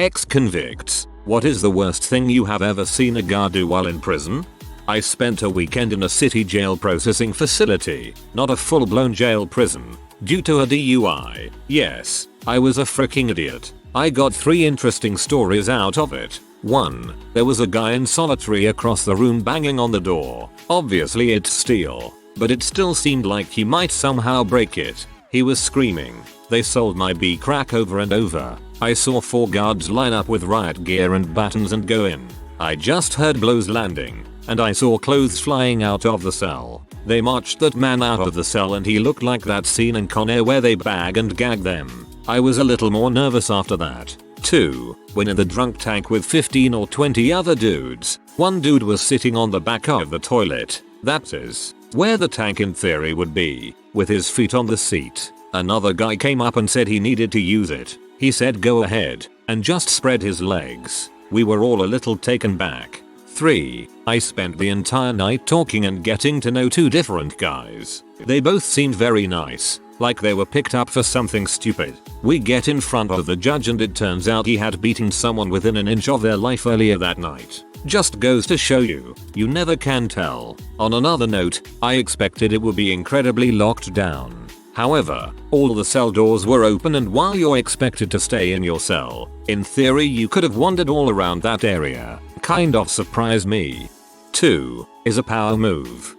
Ex-Convicts, what is the worst thing you have ever seen a guard do while in prison? I spent a weekend in a city jail processing facility, not a full-blown jail prison, due to a DUI. Yes, I was a freaking idiot. I got 3 interesting stories out of it. 1. There was a guy in solitary across the room banging on the door. Obviously it's steel, but it still seemed like he might somehow break it. He was screaming, "They sold my B crack" over and over. I saw 4 guards line up with riot gear and batons and go in. I just heard blows landing, and I saw clothes flying out of the cell. They marched that man out of the cell and he looked like that scene in Con Air where they bag and gag them. I was a little more nervous after that. 2. When in the drunk tank with 15 or 20 other dudes, one dude was sitting on the back of the toilet, that is, where the tank in theory would be, with his feet on the seat. Another guy came up and said he needed to use it. He said go ahead, and just spread his legs. We were all a little taken back. 3. I spent the entire night talking and getting to know 2 different guys. They both seemed very nice, like they were picked up for something stupid. We get in front of the judge and it turns out he had beaten someone within an inch of their life earlier that night. Just goes to show you, you never can tell. On another note, I expected it would be incredibly locked down. However, all the cell doors were open and while you're expected to stay in your cell, in theory you could have wandered all around that area. Kind of surprised me. 2. Is a power move.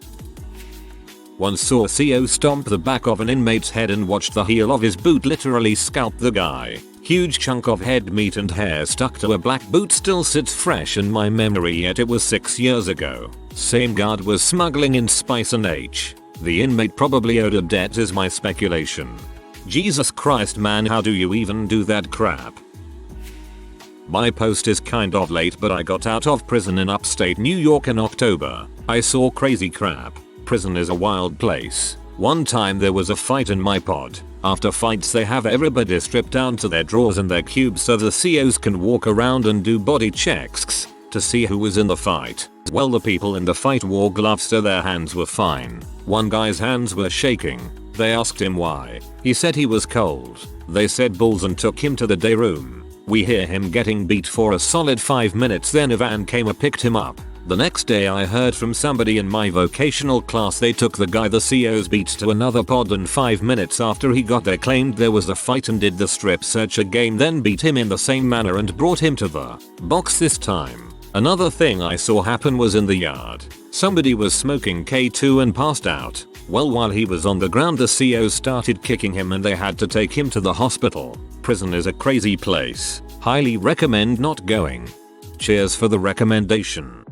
Once saw a CO stomp the back of an inmate's head and watched the heel of his boot literally scalp the guy. Huge chunk of head meat and hair stuck to a black boot still sits fresh in my memory, yet it was 6 years ago. Same guard was smuggling in spice and H. The inmate probably owed a debt is my speculation. Jesus Christ man, how do you even do that crap? My post is kind of late, but I got out of prison in upstate New York in October. I saw crazy crap. Prison is a wild place. One time there was a fight in my pod. After fights they have everybody stripped down to their drawers and their cubes so the COs can walk around and do body checks to see who was in the fight. Well, the people in the fight wore gloves so their hands were fine. One guy's hands were shaking. They asked him why. He said he was cold. They said bulls and took him to the day room. We hear him getting beat for a solid 5 minutes, then a van came and picked him up. The next day I heard from somebody in my vocational class they took the guy the COs beat to another pod and 5 minutes after he got there claimed there was a fight and did the strip search again, then beat him in the same manner and brought him to the box this time. Another thing I saw happen was in the yard. Somebody was smoking K2 and passed out. Well, while he was on the ground the COs started kicking him and they had to take him to the hospital. Prison is a crazy place. Highly recommend not going. Cheers for the recommendation.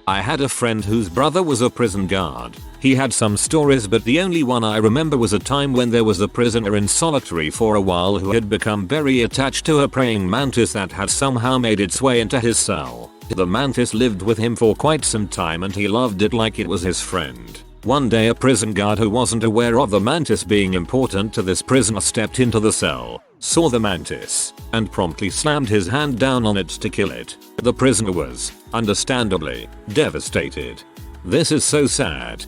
I had a friend whose brother was a prison guard. He had some stories, but the only one I remember was a time when there was a prisoner in solitary for a while who had become very attached to a praying mantis that had somehow made its way into his cell. The mantis lived with him for quite some time and he loved it like it was his friend. One day a prison guard who wasn't aware of the mantis being important to this prisoner stepped into the cell, saw the mantis, and promptly slammed his hand down on it to kill it. The prisoner was, understandably, devastated. This is so sad.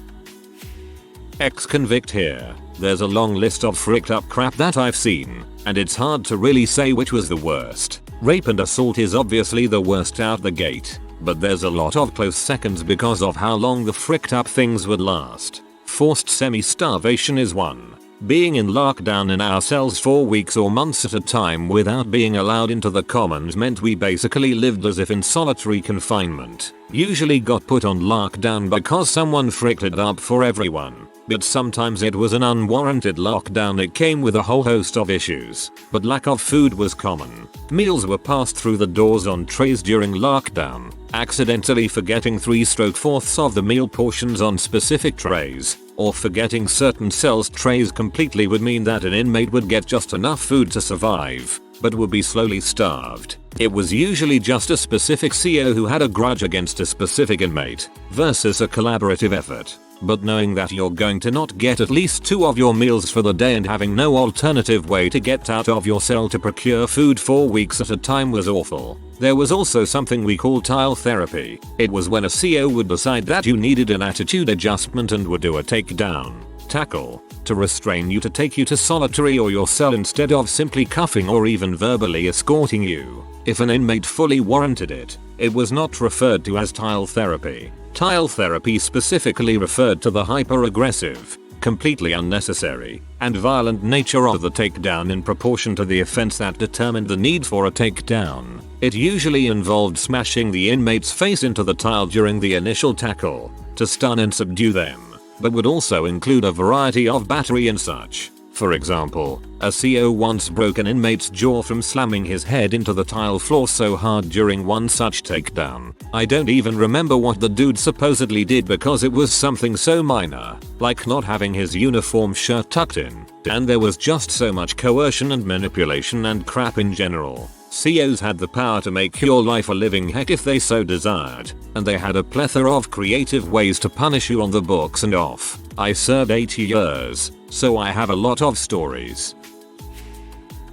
Ex-convict here. There's a long list of fricked up crap that I've seen, and it's hard to really say which was the worst. Rape and assault is obviously the worst out the gate, but there's a lot of close seconds because of how long the fricked up things would last. Forced semi-starvation is one. Being in lockdown in our cells for weeks or months at a time without being allowed into the commons meant we basically lived as if in solitary confinement. Usually got put on lockdown because someone fricked it up for everyone. But sometimes it was an unwarranted lockdown. It came with a whole host of issues, but lack of food was common. Meals were passed through the doors on trays during lockdown, accidentally forgetting 3/4 of the meal portions on specific trays, or forgetting certain cells trays completely would mean that an inmate would get just enough food to survive, but would be slowly starved. It was usually just a specific CO who had a grudge against a specific inmate, versus a collaborative effort. But knowing that you're going to not get at least 2 of your meals for the day and having no alternative way to get out of your cell to procure food for weeks at a time was awful. There was also something we call tile therapy. It was when a CO would decide that you needed an attitude adjustment and would do a takedown, tackle, to restrain you, to take you to solitary or your cell instead of simply cuffing or even verbally escorting you. If an inmate fully warranted it, it was not referred to as tile therapy. Tile therapy specifically referred to the hyper-aggressive, completely unnecessary, and violent nature of the takedown in proportion to the offense that determined the need for a takedown. It usually involved smashing the inmate's face into the tile during the initial tackle to stun and subdue them, but would also include a variety of battery and such. For example, a CO once broke an inmate's jaw from slamming his head into the tile floor so hard during one such takedown. I don't even remember what the dude supposedly did because it was something so minor, like not having his uniform shirt tucked in, and there was just so much coercion and manipulation and crap in general. COs had the power to make your life a living heck if they so desired, and they had a plethora of creative ways to punish you on the books and off. I served 8 years, so I have a lot of stories.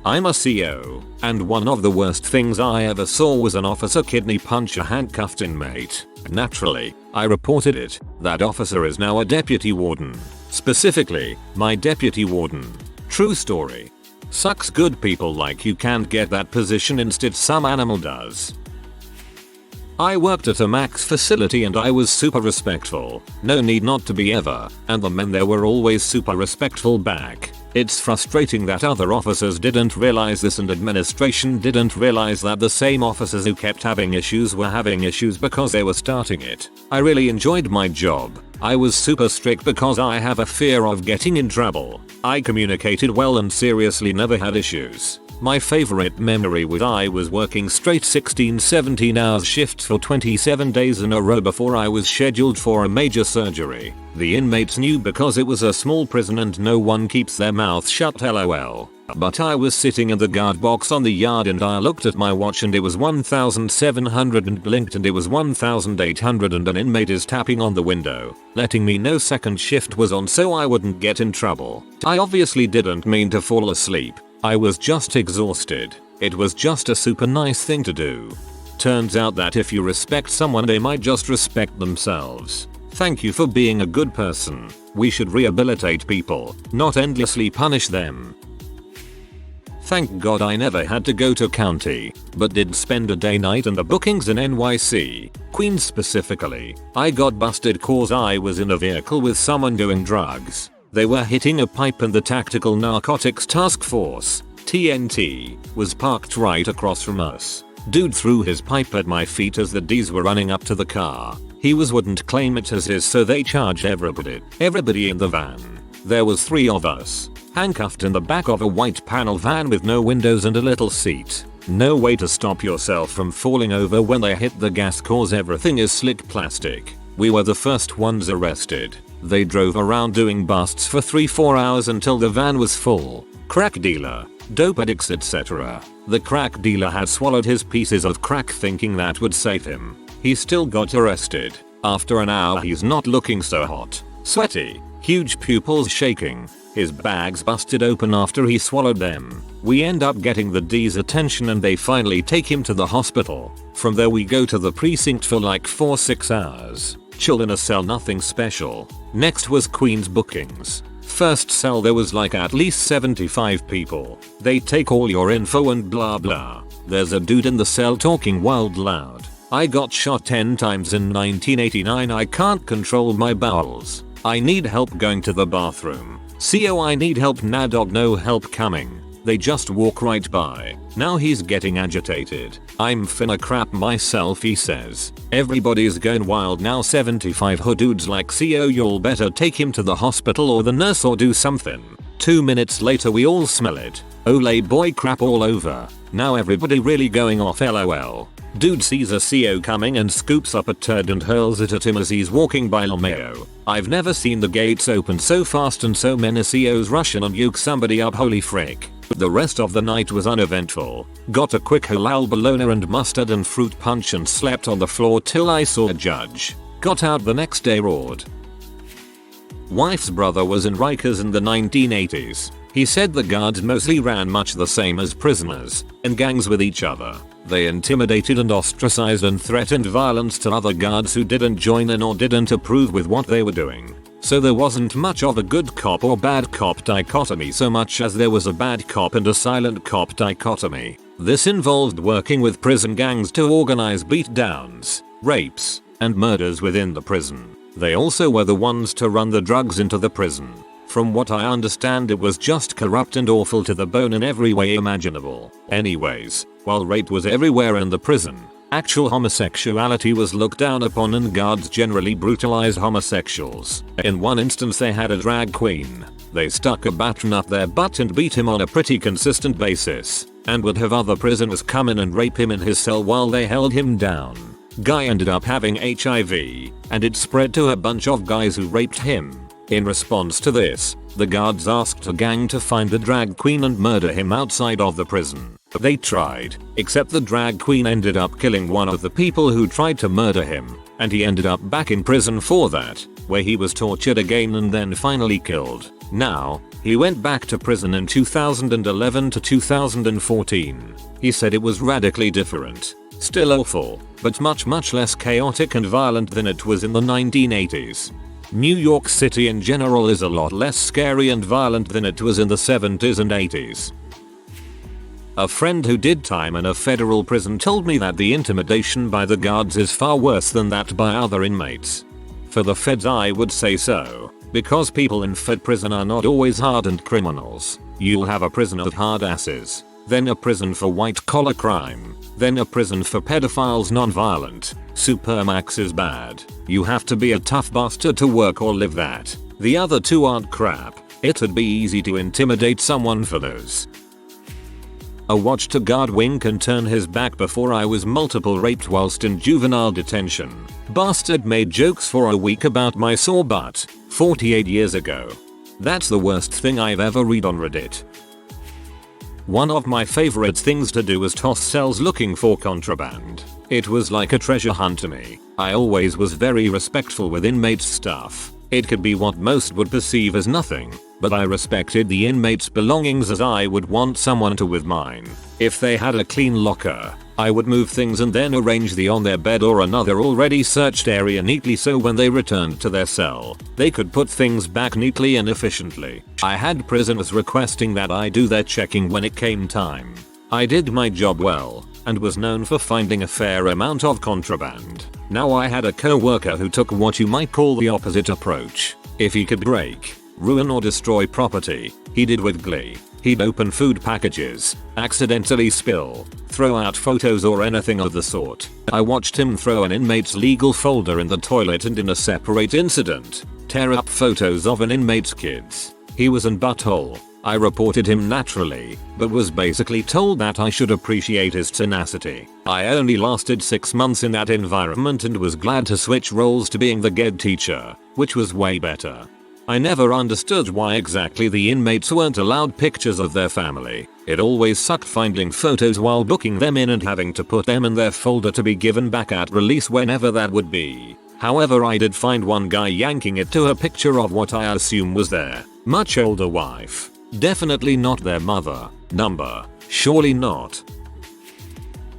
I'm a CO, and one of the worst things I ever saw was an officer kidney punch a handcuffed inmate. Naturally, I reported it. That officer is now a deputy warden. Specifically, my deputy warden. True story. Sucks good people like you can't get that position, instead some animal does. I worked at a max facility and I was super respectful. No need not to be ever, and the men there were always super respectful back. It's frustrating that other officers didn't realize this and administration didn't realize that the same officers who kept having issues were having issues because they were starting it. I really enjoyed my job. I was super strict because I have a fear of getting in trouble. I communicated well and seriously never had issues. My favorite memory was I was working straight 16-17 hours shifts for 27 days in a row before I was scheduled for a major surgery. The inmates knew because it was a small prison and no one keeps their mouth shut, lol. But I was sitting in the guard box on the yard and I looked at my watch and it was 1700 and blinked and it was 1800 and an inmate is tapping on the window, letting me know second shift was on so I wouldn't get in trouble. I obviously didn't mean to fall asleep. I was just exhausted. It was just a super nice thing to do. Turns out that if you respect someone, they might just respect themselves. Thank you for being a good person. We should rehabilitate people, not endlessly punish them. Thank God I never had to go to county, but did spend a day night in the bookings in NYC, Queens specifically. I got busted cause I was in a vehicle with someone doing drugs. They were hitting a pipe and the Tactical Narcotics Task Force, TNT, was parked right across from us. Dude threw his pipe at my feet as the D's were running up to the car. He wouldn't claim it as his, so they charged everybody in the van. There was 3 of us, handcuffed in the back of a white panel van with no windows and a little seat. No way to stop yourself from falling over when they hit the gas cause everything is slick plastic. We were the first ones arrested. They drove around doing busts for 3-4 hours until the van was full. Crack dealer, dope addicts, etc. The crack dealer had swallowed his pieces of crack thinking that would save him. He still got arrested. After an hour he's not looking so hot. Sweaty, huge pupils shaking. His bags busted open after he swallowed them. We end up getting the D's attention and they finally take him to the hospital. From there we go to the precinct for like 4-6 hours. Chill in a cell, nothing special. Next was Queens bookings. First cell there was like at least 75 people. They take all your info and blah blah. There's a dude in the cell talking wild loud. I got shot 10 times in 1989. I can't control my bowels. I need help going to the bathroom. CO I need help. Nah dog, no help coming. They just walk right by. Now he's getting agitated. I'm finna crap myself, he says. Everybody's going wild now. 75 dudes like, CO you'll better take him to the hospital or the nurse or do something. 2 minutes later we all smell it. Ole boy, crap all over. Now everybody really going off, lol. Dude sees a CO coming and scoops up a turd and hurls it at him as he's walking by LMAO. I've never seen the gates open so fast and so many COs rush in and uke somebody up, holy frick. The rest of the night was uneventful. Got a quick halal bologna and mustard and fruit punch and slept on the floor till I saw a judge. Got out the next day roared. Wife's brother was in Rikers in the 1980s. He said the guards mostly ran much the same as prisoners, in gangs with each other. They intimidated and ostracized and threatened violence to other guards who didn't join in or didn't approve with what they were doing. So there wasn't much of a good cop or bad cop dichotomy so much as there was a bad cop and a silent cop dichotomy. This involved working with prison gangs to organize beatdowns, rapes, and murders within the prison. They also were the ones to run the drugs into the prison. From what I understand, it was just corrupt and awful to the bone in every way imaginable. Anyways, while rape was everywhere in the prison, actual homosexuality was looked down upon and guards generally brutalized homosexuals. In one instance they had a drag queen. They stuck a baton up their butt and beat him on a pretty consistent basis, and would have other prisoners come in and rape him in his cell while they held him down. Guy ended up having HIV, and it spread to a bunch of guys who raped him. In response to this, the guards asked a gang to find the drag queen and murder him outside of the prison. They tried, except the drag queen ended up killing one of the people who tried to murder him, and he ended up back in prison for that, where he was tortured again and then finally killed. Now, he went back to prison in 2011 to 2014. He said it was radically different. Still awful, but much less chaotic and violent than it was in the 1980s. New York City in general is a lot less scary and violent than it was in the 70s and 80s. A friend who did time in a federal prison told me that the intimidation by the guards is far worse than that by other inmates. For the feds, I would say so, because people in fed prison are not always hardened criminals. You'll have a prison of hard asses, then a prison for white collar crime, then a prison for pedophiles non-violent. Supermax is bad. You have to be a tough bastard to work or live that. The other two aren't crap. It'd be easy to intimidate someone for those. I watched a guard wink and turn his back before I was multiple raped whilst in juvenile detention. Bastard made jokes for a week about my sore butt 48 years ago. That's the worst thing I've ever read on Reddit. One of my favorite things to do was toss cells looking for contraband. It was like a treasure hunt to me. I always was very respectful with inmates' stuff. It could be what most would perceive as nothing, but I respected the inmates' belongings as I would want someone to with mine. If they had a clean locker, I would move things and then arrange the on their bed or another already searched area neatly so when they returned to their cell, they could put things back neatly and efficiently. I had prisoners requesting that I do their checking when it came time. I did my job well, and was known for finding a fair amount of contraband. Now I had a co-worker who took what you might call the opposite approach. If he could break, ruin or destroy property, he did with glee. He'd open food packages, accidentally spill, throw out photos or anything of the sort. I watched him throw an inmate's legal folder in the toilet and in a separate incident, tear up photos of an inmate's kids. He was in butthole. I reported him naturally, but was basically told that I should appreciate his tenacity. I only lasted 6 months in that environment and was glad to switch roles to being the GED teacher, which was way better. I never understood why exactly the inmates weren't allowed pictures of their family. It always sucked finding photos while booking them in and having to put them in their folder to be given back at release whenever that would be. However, I did find one guy yanking it to a picture of what I assume was their much older wife. Definitely not their mother. Number. Surely not.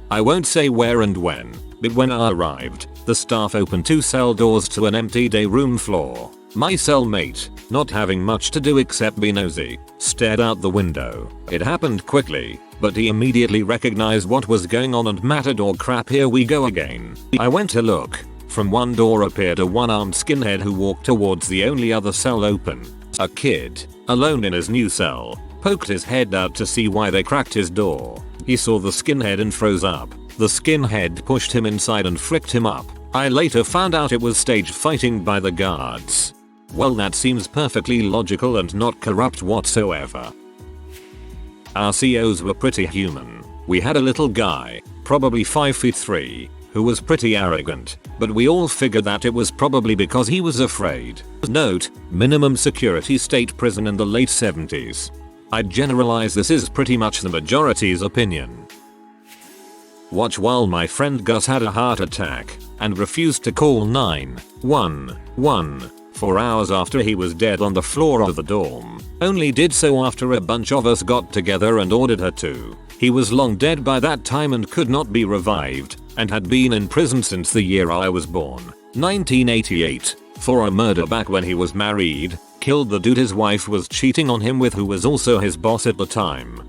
I won't say where and when, but when I arrived, the staff opened 2 cell doors to an empty day room floor. My cellmate, not having much to do except be nosy, stared out the window. It happened quickly, but he immediately recognized what was going on and matador crap, here we go again. I went to look. From one door appeared a one-armed skinhead who walked towards the only other cell open. A kid, alone in his new cell, poked his head out to see why they cracked his door. He saw the skinhead and froze up. The skinhead pushed him inside and fricked him up. I later found out it was stage fighting by the guards. Well, that seems perfectly logical and not corrupt whatsoever. Our COs were pretty human. We had a little guy, probably 5'3", who was pretty arrogant, but we all figured that it was probably because he was afraid. Note, minimum security state prison in the late 70s. I'd generalize, this is pretty much the majority's opinion. Watch while my friend Gus had a heart attack and refused to call 911 4 hours after he was dead on the floor of the dorm. Only did so after a bunch of us got together and ordered her to. He was long dead by that time and could not be revived, and had been in prison since the year I was born, 1988. for a murder back when he was married, killed the dude his wife was cheating on him with, who was also his boss at the time.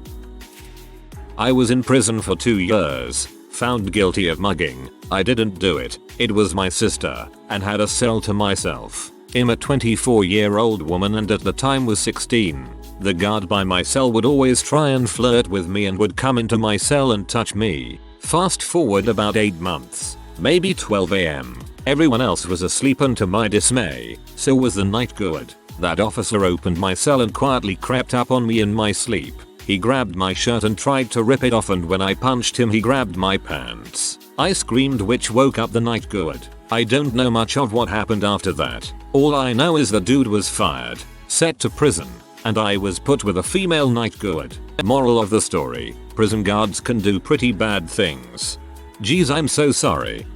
I was in prison for 2 years, found guilty of mugging. I didn't do it, it was my sister, and had a cell to myself. I'm a 24-year-old woman and at the time was 16. The guard by my cell would always try and flirt with me and would come into my cell and touch me. Fast forward about 8 months, maybe 12 AM. Everyone else was asleep and to my dismay, so was the night guard. That officer opened my cell and quietly crept up on me in my sleep. He grabbed my shirt and tried to rip it off, and when I punched him he grabbed my pants. I screamed, which woke up the night guard. I don't know much of what happened after that. All I know is the dude was fired, sent to prison, and I was put with a female night guard. Moral of the story: prison guards can do pretty bad things. Geez, I'm so sorry.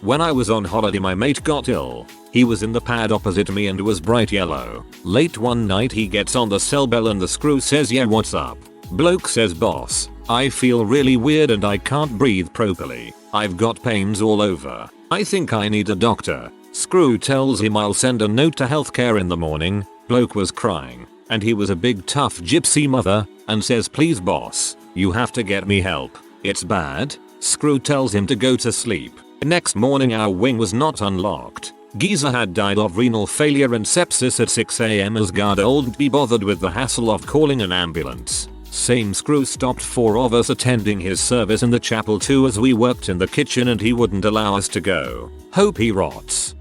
When I was on holiday, my mate got ill. He was in the pad opposite me and was bright yellow. Late one night he gets on the cell bell and the screw says, "Yeah, what's up?" Bloke says, "Boss, I feel really weird and I can't breathe properly. I've got pains all over. I think I need a doctor." Screw tells him, "I'll send a note to healthcare in the morning." Bloke was crying, and he was a big tough gypsy mother, and says, "Please boss, you have to get me help. It's bad." Screw tells him to go to sleep. Next morning our wing was not unlocked. Geezer had died of renal failure and sepsis at 6 AM as guard old be bothered with the hassle of calling an ambulance. Same Screw stopped 4 of us attending his service in the chapel too, as we worked in the kitchen and he wouldn't allow us to go. Hope he rots.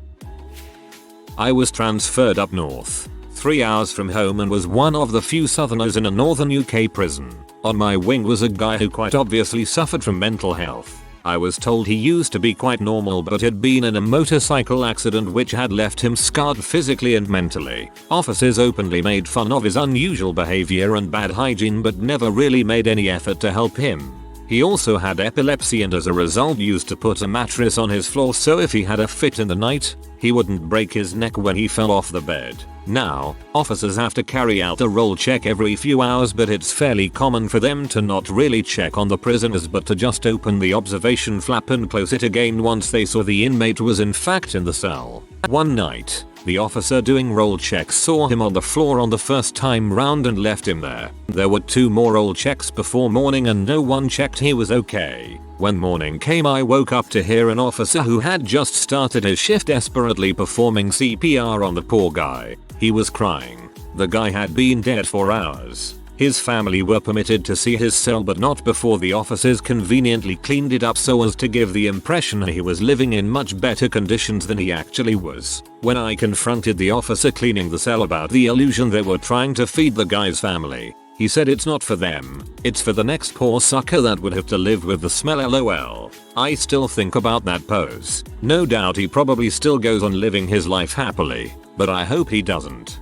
I was transferred up north, 3 hours from home, and was one of the few southerners in a northern UK prison. On my wing was a guy who quite obviously suffered from mental health. I was told he used to be quite normal but had been in a motorcycle accident which had left him scarred physically and mentally. Officers openly made fun of his unusual behavior and bad hygiene but never really made any effort to help him. He also had epilepsy and as a result used to put a mattress on his floor so if he had a fit in the night, he wouldn't break his neck when he fell off the bed. Now, officers have to carry out a roll check every few hours, but it's fairly common for them to not really check on the prisoners but to just open the observation flap and close it again once they saw the inmate was in fact in the cell. One night, the officer doing roll checks saw him on the floor on the first time round and left him there. There were 2 more roll checks before morning and no one checked he was okay. When morning came I woke up to hear an officer who had just started his shift desperately performing CPR on the poor guy. He was crying. The guy had been dead for hours. His family were permitted to see his cell but not before the officers conveniently cleaned it up so as to give the impression he was living in much better conditions than he actually was. When I confronted the officer cleaning the cell about the illusion they were trying to feed the guy's family, he said it's not for them, it's for the next poor sucker that would have to live with the smell, lol. I still think about that pose. No doubt he probably still goes on living his life happily, but I hope he doesn't.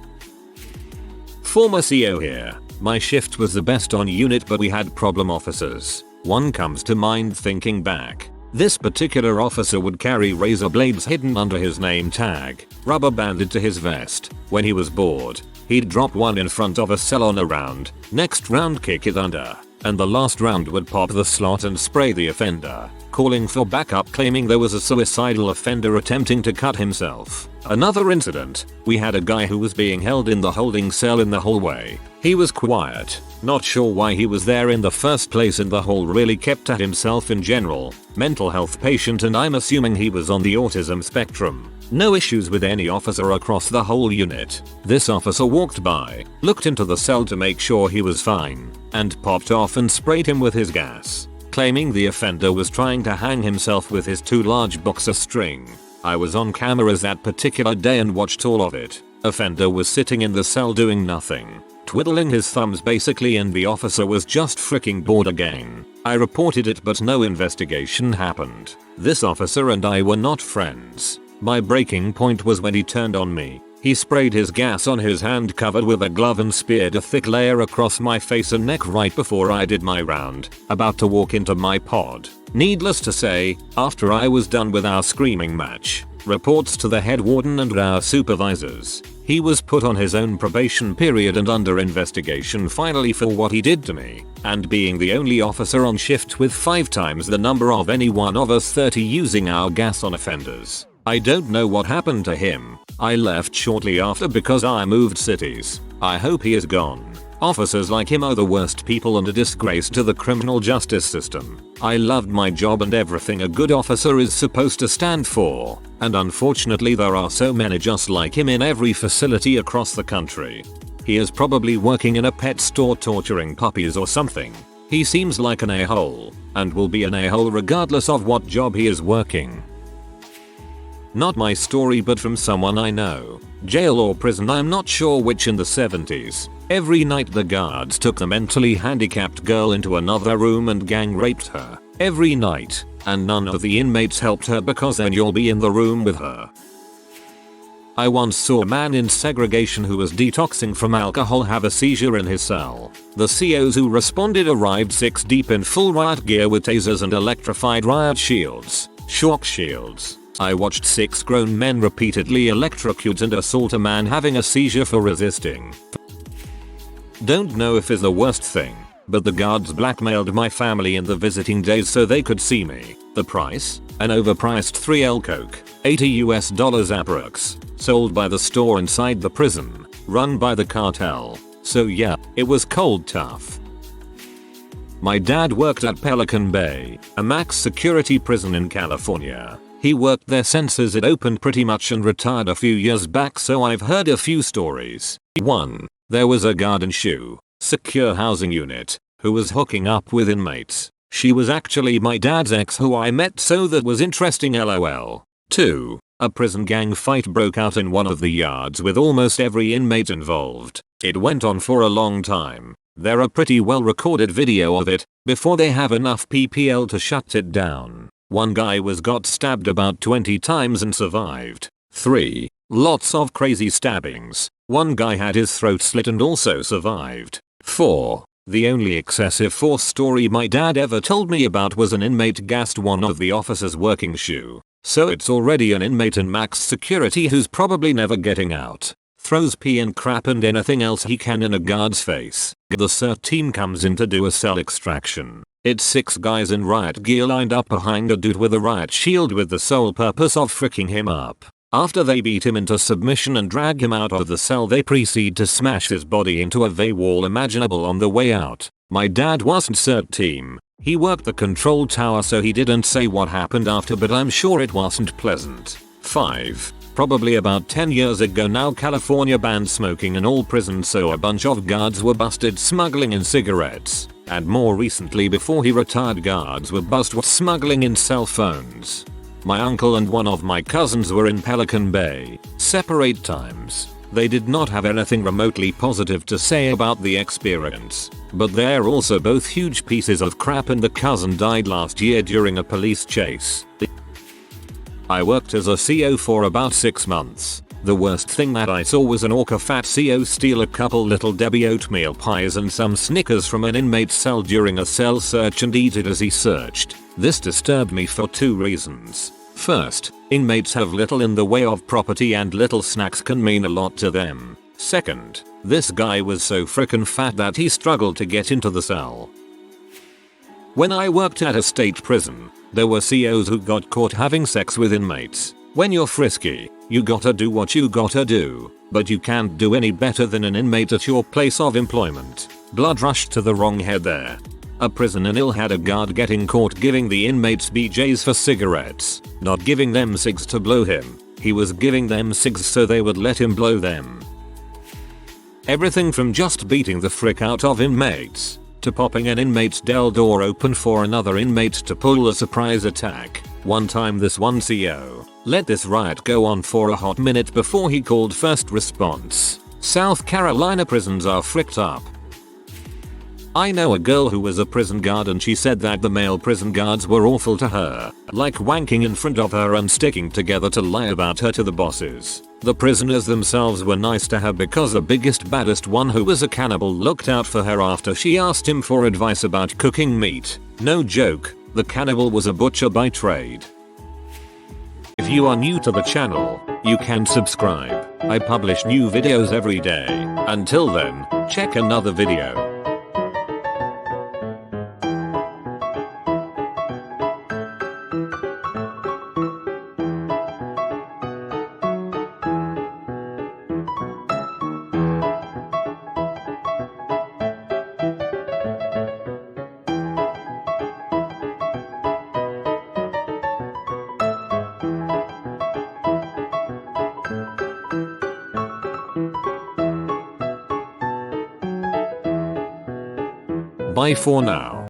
Former CO here. My shift was the best on unit but we had problem officers. One comes to mind thinking back. This particular officer would carry razor blades hidden under his name tag, rubber banded to his vest. When he was bored, he'd drop one in front of a cell on a round, next round kick it under, and the last round would pop the slot and spray the offender, calling for backup claiming there was a suicidal offender attempting to cut himself. Another incident, we had a guy who was being held in the holding cell in the hallway. He was quiet, not sure why he was there in the first place and the hall really kept to himself in general. Mental health patient and I'm assuming he was on the autism spectrum. No issues with any officer across the whole unit. This officer walked by, looked into the cell to make sure he was fine, and popped off and sprayed him with his gas, claiming the offender was trying to hang himself with his too large boxer string. I was on cameras that particular day and watched all of it. Offender was sitting in the cell doing nothing, twiddling his thumbs basically, and the officer was just freaking bored again. I reported it but no investigation happened. This officer and I were not friends. My breaking point was when he turned on me. He sprayed his gas on his hand covered with a glove and speared a thick layer across my face and neck right before I did my round, about to walk into my pod. Needless to say, after I was done with our screaming match, reports to the head warden and our supervisors, he was put on his own probation period and under investigation finally for what he did to me, and being the only officer on shift with 5 times the number of any one of us 30 using our gas on offenders. I don't know what happened to him. I left shortly after because I moved cities. I hope he is gone. Officers like him are the worst people and a disgrace to the criminal justice system. I loved my job and everything a good officer is supposed to stand for, and unfortunately there are so many just like him in every facility across the country. He is probably working in a pet store torturing puppies or something. He seems like an a-hole, and will be an a-hole regardless of what job he is working. Not my story but from someone I know. Jail or prison, I'm not sure which, in the 70s. Every night the guards took the mentally handicapped girl into another room and gang raped her. Every night. And none of the inmates helped her because then you'll be in the room with her. I once saw a man in segregation who was detoxing from alcohol have a seizure in his cell. The COs who responded arrived 6 deep in full riot gear with tasers and electrified riot shields. Shock shields. I watched 6 grown men repeatedly electrocute and assault a man having a seizure for resisting. Don't know if it's the worst thing, but the guards blackmailed my family in the visiting days so they could see me. The price? An overpriced 3L Coke, $80 approx, sold by the store inside the prison, run by the cartel. So yeah, it was cold tough. My dad worked at Pelican Bay, a max security prison in California. He worked there since it opened pretty much and retired a few years back, so I've heard a few stories. 1. There was a guard in SHU, secure housing unit, who was hooking up with inmates. She was actually my dad's ex who I met, so that was interesting lol. 2. A prison gang fight broke out in one of the yards with almost every inmate involved. It went on for a long time. There are pretty well recorded video of it, before they have enough PPL to shut it down. One guy got stabbed about 20 times and survived. 3. Lots of crazy stabbings. One guy had his throat slit and also survived. 4. The only excessive force story my dad ever told me about was an inmate gassed one of the officers working SHU. So it's already an inmate in max security who's probably never getting out. Throws pee and crap and anything else he can in a guard's face. The SIRT team comes in to do a cell extraction. It's 6 guys in riot gear lined up behind a dude with a riot shield with the sole purpose of fricking him up. After they beat him into submission and drag him out of the cell, they proceed to smash his body into every wall imaginable on the way out. My dad wasn't SIRT team. He worked the control tower, so he didn't say what happened after, but I'm sure it wasn't pleasant. 5. Probably about 10 years ago now, California banned smoking in all prisons, so a bunch of guards were busted smuggling in cigarettes. And more recently, before he retired, guards were busted smuggling in cell phones. My uncle and one of my cousins were in Pelican Bay, separate times. They did not have anything remotely positive to say about the experience. But they're also both huge pieces of crap, and the cousin died last year during a police chase. I worked as a CO for about 6 months. The worst thing that I saw was an orca fat CO steal a couple Little Debbie oatmeal pies and some Snickers from an inmate's cell during a cell search and eat it as he searched. This disturbed me for 2 reasons. First, inmates have little in the way of property and little snacks can mean a lot to them. Second, this guy was so frickin' fat that he struggled to get into the cell. When I worked at a state prison, there were COs who got caught having sex with inmates. When you're frisky, you gotta do what you gotta do, but you can't do any better than an inmate at your place of employment. Blood rushed to the wrong head there. A prison in Ill had a guard getting caught giving the inmates BJs for cigarettes, not giving them cigs to blow him. He was giving them cigs so they would let him blow them. Everything from just beating the frick out of inmates, to popping an inmate's cell door open for another inmate to pull a surprise attack. One time this one CO let this riot go on for a hot minute before he called first response. South Carolina prisons are fricked up. I know a girl who was a prison guard, and she said that the male prison guards were awful to her, like wanking in front of her and sticking together to lie about her to the bosses. The prisoners themselves were nice to her because the biggest baddest one, who was a cannibal, looked out for her after she asked him for advice about cooking meat. No joke, the cannibal was a butcher by trade. If you are new to the channel, you can subscribe. I publish new videos every day. Until then, check another video. Bye for now.